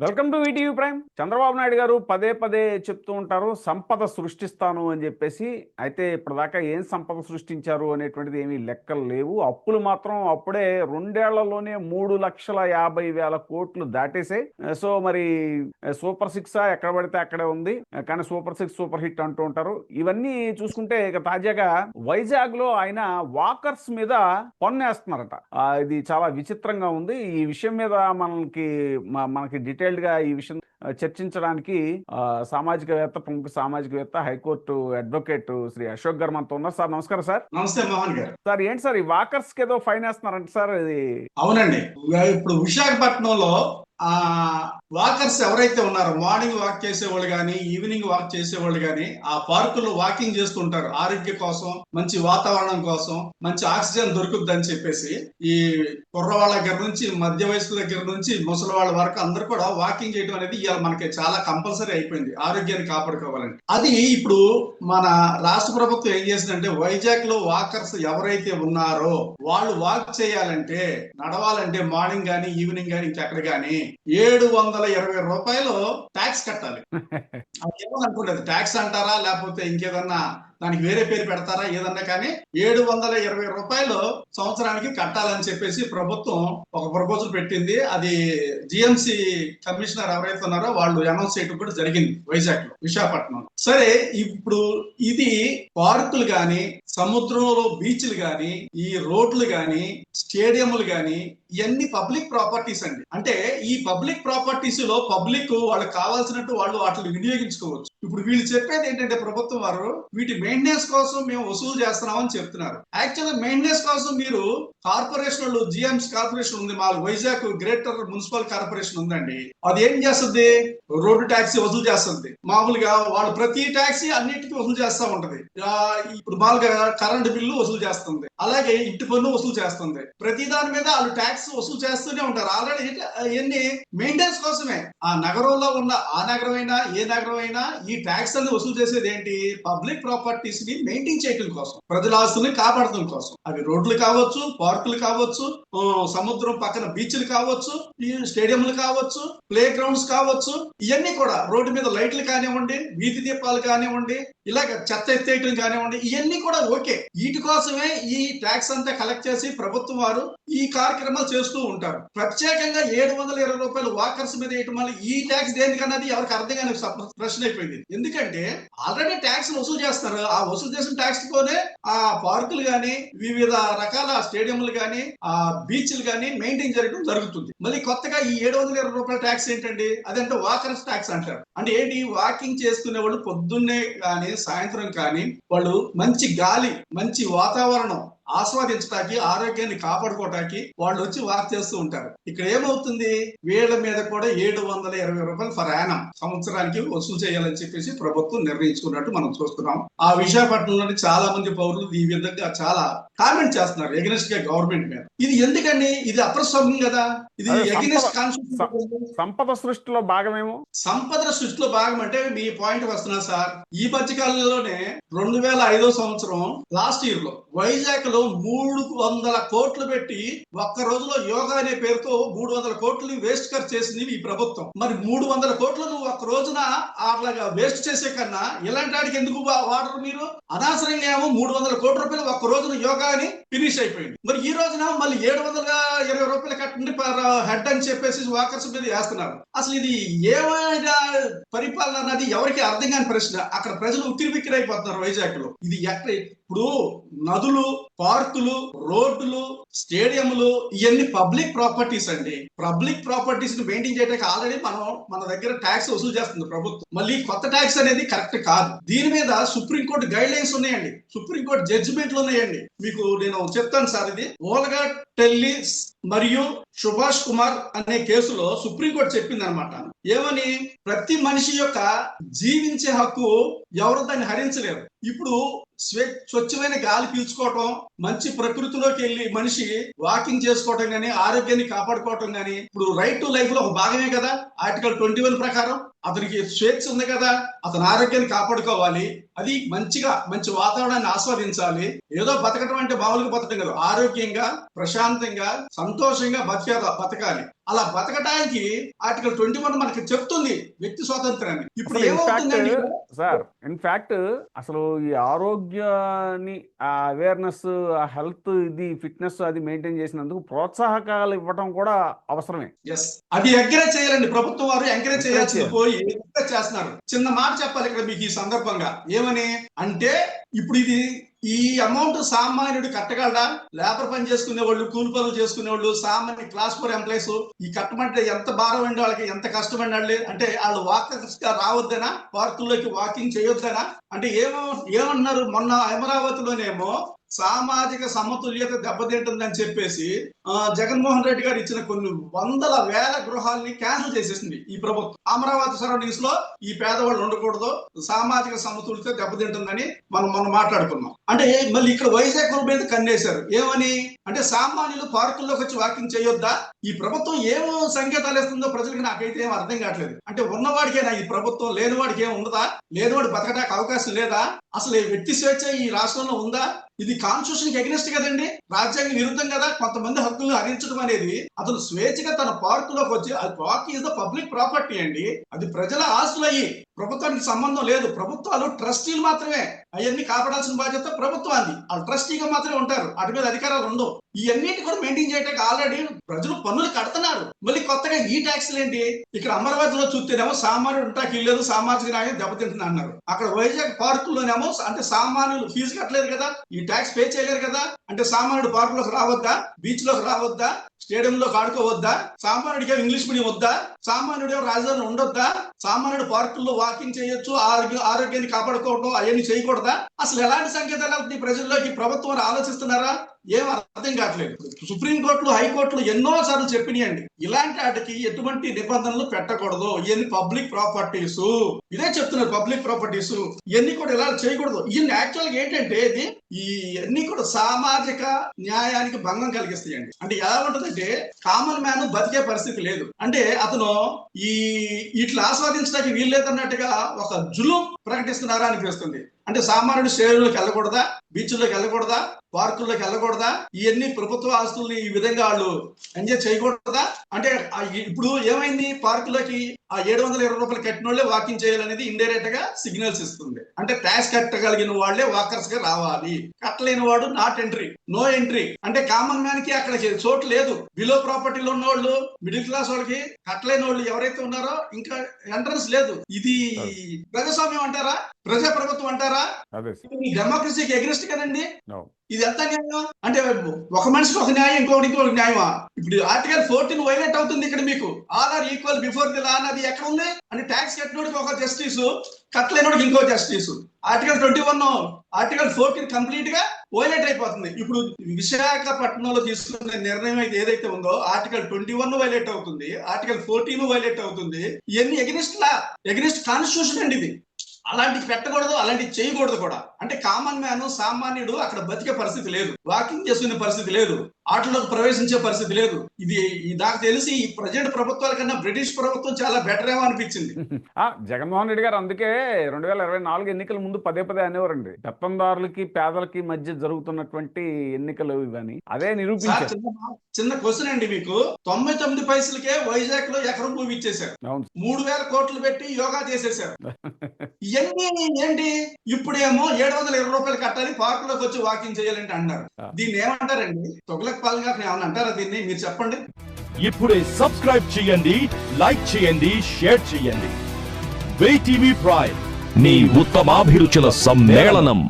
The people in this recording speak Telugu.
Welcome to ETV prime. Chandrababu Naidu గారు పదే పదే చెప్తూ ఉంటారు సంపద సృష్టిస్తాను అని చెప్పేసి. అయితే ఇప్పటిదాకా ఏం సంపద సృష్టించారు అనేటువంటిది ఏమీ లెక్కలు లేవు. అప్పులు మాత్రం అప్పుడే 2 ఏళ్లలోనే 3,50,000 కోట్లు దాటేసాయి. సో మరి సూపర్ సిక్స్ ఎక్కడ పడితే అక్కడే ఉంది, కానీ సూపర్ సిక్స్ సూపర్ హిట్ అంటూ ఉంటారు. ఇవన్నీ చూసుకుంటే ఇక తాజాగా వైజాగ్ లో ఆయన వాకర్స్ మీద పన్నేస్తున్నారట. ఇది చాలా విచిత్రంగా ఉంది. ఈ విషయం మీద మనకి డీటెయిల్డ్ గా ఈ విషయం చర్చించడానికి సామాజికవేత్త, ప్రముఖ సామాజికవేత్త, హైకోర్టు అడ్వకేట్ శ్రీ అశోక్ గారు మనతో ఉన్నారు. సార్ నమస్కారం. సార్ నమస్తే మోహన్ గారు. సార్ ఏంటి సార్ ఈ వాకర్స్ కి ఏదో ఫైన్ వేస్తున్నారంట సార్? ఇది అవునండి. ఇప్పుడు విశాఖపట్నంలో ఆ వాకర్స్ ఎవరైతే ఉన్నారో, మార్నింగ్ వాక్ చేసేవాళ్ళు కానీ ఈవినింగ్ వాక్ చేసేవాళ్ళు కానీ ఆ పార్కుల్లో వాకింగ్ చేస్తుంటారు. ఆరోగ్యం కోసం, మంచి వాతావరణం కోసం, మంచి ఆక్సిజన్ దొరుకుద్దని చెప్పేసి ఈ కుర్రవాళ్ళ దగ్గర నుంచి మధ్య వయసు దగ్గర నుంచి ముసలి వాళ్ళ వరకు అందరు కూడా వాకింగ్ చేయడం అనేది ఇవాళ మనకి చాలా కంపల్సరీ అయిపోయింది ఆరోగ్యాన్ని కాపాడుకోవాలంటే. అది ఇప్పుడు మన రాష్ట్ర ప్రభుత్వం ఏం చేసిందంటే, వైజాగ్ లో వాకర్స్ ఎవరైతే ఉన్నారో వాళ్ళు వాక్ చేయాలంటే, నడవాలంటే మార్నింగ్ గానీ ఈవినింగ్ గానీ ఇంకెక్కడ గానీ 720 రూపాయలు ట్యాక్స్ కట్టాలి. అది ఏమనుకుంటుంది, ట్యాక్స్ అంటారా లేకపోతే ఇంకేదన్నా దానికి వేరే పేరు పెడతారా ఏదన్నా, కానీ 720 రూపాయలు సంవత్సరానికి కట్టాలని చెప్పేసి ప్రభుత్వం ఒక ప్రపోజల్ పెట్టింది. అది జిఎంసి కమిషనర్ ఎవరైతే ఉన్నారో వాళ్ళు అనౌన్స్ చేయడం కూడా జరిగింది వైజాగ్ లో, విశాఖపట్నం. సరే, ఇప్పుడు ఇది పార్కులు గాని, సముద్రంలో బీచ్లు గాని, ఈ రోడ్లు గాని, స్టేడియంలు గాని ఇవన్నీ పబ్లిక్ ప్రాపర్టీస్ అండి. అంటే ఈ పబ్లిక్ ప్రాపర్టీస్ లో పబ్లిక్ వాళ్ళకి కావాల్సినట్టు వాళ్ళు వాటిని వినియోగించుకోవచ్చు. ఇప్పుడు వీళ్ళు చెప్పేది ఏంటంటే, ప్రభుత్వం వారు వీటి మెయింటెనెన్స్ కోసం మేము వసూలు చేస్తున్నామని చెప్తున్నారు. యాక్చువల్గా మెయింటెనెన్స్ కోసం మీరు కార్పొరేషన్, జిఎంసి కార్పొరేషన్ ఉంది, మా వైజాగ్ గ్రేటర్ మున్సిపల్ కార్పొరేషన్ ఉందండి. అది ఏం చేస్తుంది, రోడ్డు ట్యాక్సీ వసూలు చేస్తుంది. మామూలుగా వాళ్ళు ప్రతి ట్యాక్సీ అన్నిటికీ వసూలు చేస్తూ ఉంటది. ఇప్పుడు మామూలుగా కరెంట్ బిల్లు వసూలు చేస్తుంది, అలాగే ఇంటి పన్ను వసూలు చేస్తుంది. ప్రతి దాని మీద వాళ్ళు ట్యాక్స్ వసూలు చేస్తూనే ఉంటారు. ఆల్రెడీ ఎన్ని మెయింటెనెన్స్ కోసమే. ఆ నగరంలో ఉన్న ఆ నగరం అయినా ఏ నగరం అయినా ఈ ట్యాక్స్ అని వసూలు చేసేది ఏంటి, పబ్లిక్ ప్రాపర్టీస్ ని మెయింటైన్ చేయడం కోసం, ప్రజల ఆస్తుల్ని కాపాడటం కోసం. అవి రోడ్లు కావచ్చు, పార్కులు కావచ్చు, సముద్రం పక్కన బీచ్లు కావచ్చు, ఈ స్టేడియంలు కావచ్చు, ప్లే గ్రౌండ్స్ కావచ్చు, ఇవన్నీ కూడా రోడ్డు మీద లైట్లు కానివ్వండి, వీధి దీపాలు కానివ్వండి, ఇలాగ చెత్త ఎత్తేయటం కానివ్వండి, ఇవన్నీ కూడా ఓకే. వీటి కోసమే ఈ ట్యాక్స్ అంతా కలెక్ట్ చేసి ప్రభుత్వం వారు ఈ కార్యక్రమాలు చేస్తూ ఉంటారు. ప్రత్యేకంగా 720 రూపాయలు వాకర్స్ మీద వేయటం వల్ల ఈ ట్యాక్స్ దేనికన్నది ఎవరికి అర్థం కాని ప్రశ్న అయిపోయింది. ఎందుకంటే ఆల్రెడీ ట్యాక్స్ వసూలు చేస్తారు. ఆ వసూలు చేసిన ట్యాక్స్ తోనే ఆ పార్కులు గాని, వివిధ రకాల స్టేడియంలు గాని, ఆ బీచ్లు గాని మెయింటైన్ చేయడం జరుగుతుంది. మళ్ళీ కొత్తగా ఈ 720 రూపాయల ట్యాక్స్ ఏంటండి, అదంటే వాకర్స్ ట్యాక్స్ అంటారు. అంటే ఏంటి, వాకింగ్ చేసుకునే వాళ్ళు పొద్దున్నే కానీ సాయంత్రం కానీ వాళ్ళు మంచి గాలి, మంచి వాతావరణం ఆస్వాదించడానికి, ఆరోగ్యాన్ని కాపాడుకోవటానికి వాళ్ళు వచ్చి వాక్ చేస్తూ ఉంటారు. ఇక్కడ ఏమవుతుంది, వీళ్ళ మీద కూడా 720 రూపాయలు ఫర్ యానం సంవత్సరానికి వసూలు చేయాలని చెప్పేసి ప్రభుత్వం నిర్ణయించుకున్నట్టు మనం చూస్తున్నాం. ఆ విశాఖపట్నంలోని చాలా మంది పౌరులు ఈ విధంగా చాలా కామెంట్ చేస్తున్నారు ఎగనెస్ట్ గా గవర్నమెంట్ మీద. ఇది ఎందుకని, ఇది అప్రసంగం కదా, ఇది ఎగనెస్ట్ కాన్స్టిట్యూషన్. సంపద సృష్టిలో భాగమేమో. సంపద సృష్టిలో భాగం అంటే మీ పాయింట్ వస్తున్నా సార్. ఈ మధ్యకాలంలోనే 2005 సంవత్సరం లాస్ట్ ఇయర్ లో వైజాగ్ లో 300 కోట్లు పెట్టి ఒక్క రోజులో యోగా అనే పేరుతో 300 కోట్లు వేస్ట్ ఖర్చు చేసింది ఈ ప్రభుత్వం. మరి 300 కోట్లు నువ్వు ఒక్క రోజున అట్లాగా వేస్ట్ చేసే కన్నా ఇలాంటి వాడికి ఎందుకు వాడరు మీరు? అనవసరంగా ఏమో 300 కోట్ల రూపాయలు ఒక్క రోజున యోగా అని ఫినిష్ అయిపోయింది. మరి ఈ రోజున మళ్ళీ 720 రూపాయలు కట్టండి పర్ హెడ్ అని చెప్పేసి వాకర్స్ మీద వేస్తున్నారు. అసలు ఇది ఏమైనా పరిపాలన అన్నది ఎవరికి అర్థం కాని ప్రశ్న. అక్కడ ప్రజలు ఉక్కిరిబిక్కిరి అయిపోతున్నారు వైజాగ్ లో. ఇది ఎక్కడ, ఇప్పుడు నదులు, పార్కులు, రోడ్లు, స్టేడియంలు ఇవన్నీ పబ్లిక్ ప్రాపర్టీస్ అండి. పబ్లిక్ ప్రాపర్టీస్ ని మెయింటైన్ చేయడానికి ఆల్రెడీ మన దగ్గర ట్యాక్స్ వసూలు చేస్తుంది ప్రభుత్వం. మళ్ళీ కొత్త ట్యాక్స్ అనేది కరెక్ట్ కాదు. దీని మీద సుప్రీంకోర్టు గైడ్ లైన్స్ ఉన్నాయండి, సుప్రీంకోర్టు జడ్జిమెంట్లు ఉన్నాయండి. మీకు నేను చెప్తాను సార్. ఇది ఓల్గా టెల్లిస్ మరియు సుభాష్ కుమార్ అనే కేసులో సుప్రీంకోర్టు చెప్పింది అనమాట. ఏమని, ప్రతి మనిషి యొక్క జీవించే హక్కు ఎవరు దాన్ని హరించలేరు. ఇప్పుడు స్వచ్ఛమైన గాలి పీల్చుకోవటం, మంచి ప్రకృతిలోకి వెళ్ళి మనిషి వాకింగ్ చేసుకోవటం గానీ, ఆరోగ్యాన్ని కాపాడుకోవటం గానీ, ఇప్పుడు రైట్ టు లైఫ్ లో ఒక భాగమే కదా ఆర్టికల్ 21 ప్రకారం. అతనికి స్వేచ్ఛ ఉంది కదా, అతని ఆరోగ్యాన్ని కాపాడుకోవాలి, అది మంచిగా మంచి వాతావరణాన్ని ఆస్వాదించాలి. ఏదో బతకటం అంటే మామూలుగా బతకటం కదా, ఆరోగ్యంగా, ప్రశాంతంగా, సంతోషంగా బతకాలి. అలా బతకడానికి ఆర్టికల్ 21 మనకి చెప్తుంది వ్యక్తి స్వాతంత్రాన్ని. ఇప్పుడు అసలు ఏమవుతుందండి సార్ ఇన్ఫాక్ట్ అసలు ఈ ఆరోగ్యాన్ని ఆ అవేర్నెస్, ఆ హెల్త్, ఇది ఫిట్నెస్ అది మెయింటైన్ చేసినందుకు ప్రోత్సాహకాలు ఇవ్వటం కూడా అవసరమే. ఎస్, అది ఎంకరేజ్ చేయాలండి. ప్రభుత్వం వారు ఎంకరేజ్ చేయాల్సింది పోయి ఎంకరేజ్ చేస్తున్నారు. చిన్న మాట చెప్పాలి ఇక్కడ మీకు ఈ సందర్భంగా, ఏమని అంటే ఇప్పుడు ఈ అమౌంట్ సామాన్యుడు కట్టగలడా? లేబర్ పని చేసుకునే వాళ్ళు, కూలి పనులు చేసుకునే వాళ్ళు, సామాన్య క్లాస్ 4 ఎంప్లాయీస్ ఈ కట్టమంటే ఎంత భారం అండి వాళ్ళకి, ఎంత కష్టమండి వాళ్ళు. అంటే వాళ్ళు వాకర్స్ గా రావద్దనా, పార్కుల్లోకి వాకింగ్ చేయొద్దనా? అంటే ఏమన్నారు మొన్న అమరావతిలోనేమో సామాజిక సమతుల్యత దెబ్బతింటుందని చెప్పేసి జగన్మోహన్ రెడ్డి గారు ఇచ్చిన కొన్ని వందల వేల గృహాలని క్యాన్సిల్ చేసేసింది ఈ ప్రభుత్వం. అమరావతి సరౌండింగ్స్ లో ఈ పేదవాళ్ళు ఉండకూడదు, సామాజిక సమతుల్యత దెబ్బతింటుందని మనం మాట్లాడుకున్నాం. అంటే మళ్ళీ ఇక్కడ వైజాగ్ మీద కన్నేశారు. ఏమని అంటే సామాన్యులు పార్కుల్లోకి వచ్చి వాకింగ్ చేయొద్దా? ఈ ప్రభుత్వం ఏమో సంకేతాలు ఇస్తుందో ప్రజలకు నాకైతే ఏం అర్థం కావట్లేదు. అంటే ఉన్నవాడికేనా ఈ ప్రభుత్వం, లేనివాడికి ఏం ఉండదా? లేనివాడు బతకడానికి అవకాశం లేదా? అసలు వ్యక్తి స్వేచ్ఛ ఈ రాష్ట్రంలో ఉందా? ఇది కాన్స్టిట్యూషన్ కి అగెనిస్ట్ కదండి, రాజ్యాంగ విరుద్ధం కదా. కొంతమంది హక్కులను హరించడం అనేది, అతను స్వేచ్ఛగా తన పార్కులోకి వచ్చి, park is the public property అండి, అది ప్రజల ఆస్తులు అయ్యి ప్రభుత్వానికి సంబంధం లేదు. ప్రభుత్వాలు ట్రస్టీలు మాత్రమే, అవన్నీ కాపాడాల్సిన బాధ్యత ప్రభుత్వాన్ని. ఆ ట్రస్టీగా మాత్రమే ఉంటారు, అటు మీద అధికారాలు ఉండవు. ఇవన్నిటి కూడా మెయింటైన్ చేయడానికి ఆల్రెడీ ప్రజలు పన్నులు కడుతున్నారు. మళ్ళీ కొత్తగా ఈ ట్యాక్స్లు ఏంటి? ఇక్కడ అమరావతిలో చూస్తేనేమో సామాన్యుడు ఉంటాకి లేదు, సామాజిక న్యాయం దెబ్బతింటుంది అన్నారు. అక్కడ వైజాగ్ పార్కుల్లోనేమో అంటే సామాన్యులు ఫీజు కట్టలేదు కదా, ఈ ట్యాక్స్ పే చేయలేరు కదా. అంటే సామాన్యుడు పార్కులోకి రావద్దా, బీచ్ లోకి రావద్దా, స్టేడియంలో ఆడుకోవద్దా? సామాన్యుడికి ఇంగ్లీష్ మీడియం వద్దా? సామాన్యుడు రాజధాని ఉండొద్దా? సామాన్యుడు పార్కుల్లో వాకింగ్ చేయొచ్చు, ఆరోగ్యాన్ని కాపాడుకోవడం అవన్నీ చేయకూడదా? అసలు ఎలాంటి సంకేతాలు ప్రజల్లోకి ప్రభుత్వం ఆలోచిస్తున్నారా? ఏం అర్థం కావట్లేదు. సుప్రీంకోర్టులు, హైకోర్టులు ఎన్నో సార్లు చెప్పినాయండి, ఇలాంటి వాటికి ఎటువంటి నిబంధనలు పెట్టకూడదు, ఇవన్నీ పబ్లిక్ ప్రాపర్టీస్. ఇదే చెప్తున్నారు, పబ్లిక్ ప్రాపర్టీస్ ఇవన్నీ కూడా ఇలా చేయకూడదు. ఇవన్నీ యాక్చువల్ గా ఏంటంటే ఇవన్నీ కూడా సామాజిక న్యాయానికి భంగం కలిగిస్తాయండి. అంటే ఎలా ఉంటుందంటే కామన్ మ్యాన్ బతికే పరిస్థితి లేదు. అంటే అతను వీటిని ఆస్వాదించడానికి వీల్లేదన్నట్టుగా ఒక జులుం ప్రకటిస్తున్నారా అనిపిస్తుంది. అంటే సామాన్యుడు స్టేడియంలోకి వెళ్ళకూడదా, బీచ్ల్లోకి వెళ్ళకూడదా, పార్కుల్లోకి వెళ్ళకూడదా? ఇవన్నీ ప్రభుత్వ ఆస్తుల్ని ఈ విధంగా వాళ్ళు ఎంజాయ్ చేయకూడదా? అంటే ఇప్పుడు ఏమైంది, పార్కులోకి ఆ 720 రూపాయలు కట్టిన వాళ్ళే వాకింగ్ చేయాలనేది ఇండైరెక్ట్ గా సిగ్నల్స్ ఇస్తుంది. అంటే ట్యాక్స్ కట్టగలిగిన వాళ్ళే వాకర్స్ గా రావాలి, కట్టలేని వాడు నాట్ ఎంట్రీ, నో ఎంట్రీ. అంటే కామన్ మ్యాన్ కి అక్కడ చోటు లేదు. బిలో ప్రాపర్టీలో ఉన్న వాళ్ళు, మిడిల్ క్లాస్ వాళ్ళకి, కట్టలేని వాళ్ళు ఎవరైతే ఉన్నారో ఇంకా ఎంట్రన్స్ లేదు. ఇది ప్రజాస్వామ్యం అంటారా? ప్రజాప్రభుత్వం అంటారా? డెమోక్రసీకి ఎగ్నెస్ట్ కదండి. ఇది ఎంత న్యాయం? అంటే ఒక మనిషికి ఒక న్యాయం, ఇంకొకటి న్యాయమా? ఇప్పుడు ఆర్టికల్ 14 వైలేట్ అవుతుంది. ఇక్కడ మీకు all are equal before the law అన్నది ఎక్కడ ఉంది? అంటే ట్యాక్స్ కట్టినోడికి ఒక జస్టిస్, కట్టలేనోడికి ఇంకో జస్టిస్. ఆర్టికల్ 21, ఆర్టికల్ 14 కంప్లీట్ గా వైలేట్ అయిపోతుంది. ఇప్పుడు విశాఖపట్నంలో తీసుకున్న నిర్ణయం అయితే ఏదైతే ఉందో ఆర్టికల్ 21 వైలేట్ అవుతుంది, ఆర్టికల్ 14 వైలేట్ అవుతుంది. ఇవన్నీ ఎగ్నెస్ట్ లా, ఎగ్నెస్ట్ కాన్స్టిట్యూషన్ అండి. ఇది అలాంటివి పెట్టకూడదు, అలాంటివి చేయకూడదు కూడా. అంటే కామన్ మ్యాన్, సామాన్యుడు అక్కడ బతికే పరిస్థితి లేదు, వాకింగ్ చేసుకునే పరిస్థితి లేదు, ఆటలోకి ప్రవేశించే పరిస్థితి లేదు. ఇది నాకు తెలిసి ఈ ప్రజెంట్ ప్రభుత్వాల కన్నా బ్రిటిష్ ప్రభుత్వం చాలా బెటర్ ఏమో అనిపించింది. జగన్మోహన్ రెడ్డి గారు అందుకే 2024 ఎన్నికల ముందు పదే అనేవారండి, పెత్తందారులకి పేదలకి మధ్య జరుగుతున్నటువంటి ఎన్నికలు ఇవని. అదే నిరూపించారు. చిన్న క్వశ్చన్ అండి మీకు, 99 పైసలకే వైజాగ్ లో ఎకరం భూమి ఇచ్చేశారు, 3000 కోట్లు పెట్టి యోగా చేసేశారు. ఇవన్నీ ఏంటి? ఇప్పుడేమో 720 రూపాయలు కట్టాలి, పార్కులోకి వచ్చి వాకింగ్ చేయాలంటే అన్నారు. దీన్ని ఏమంటారండి? తొగలక్ పాలన ఏమన్నా అంటారా దీన్ని? మీరు చెప్పండి. ఇప్పుడే సబ్స్క్రైబ్ చేయండి, లైక్ చేయండి, షేర్ చేయండి. VTV ప్రైమ్, నీ ఉత్తమాభిరుచుల సమ్మేళనం.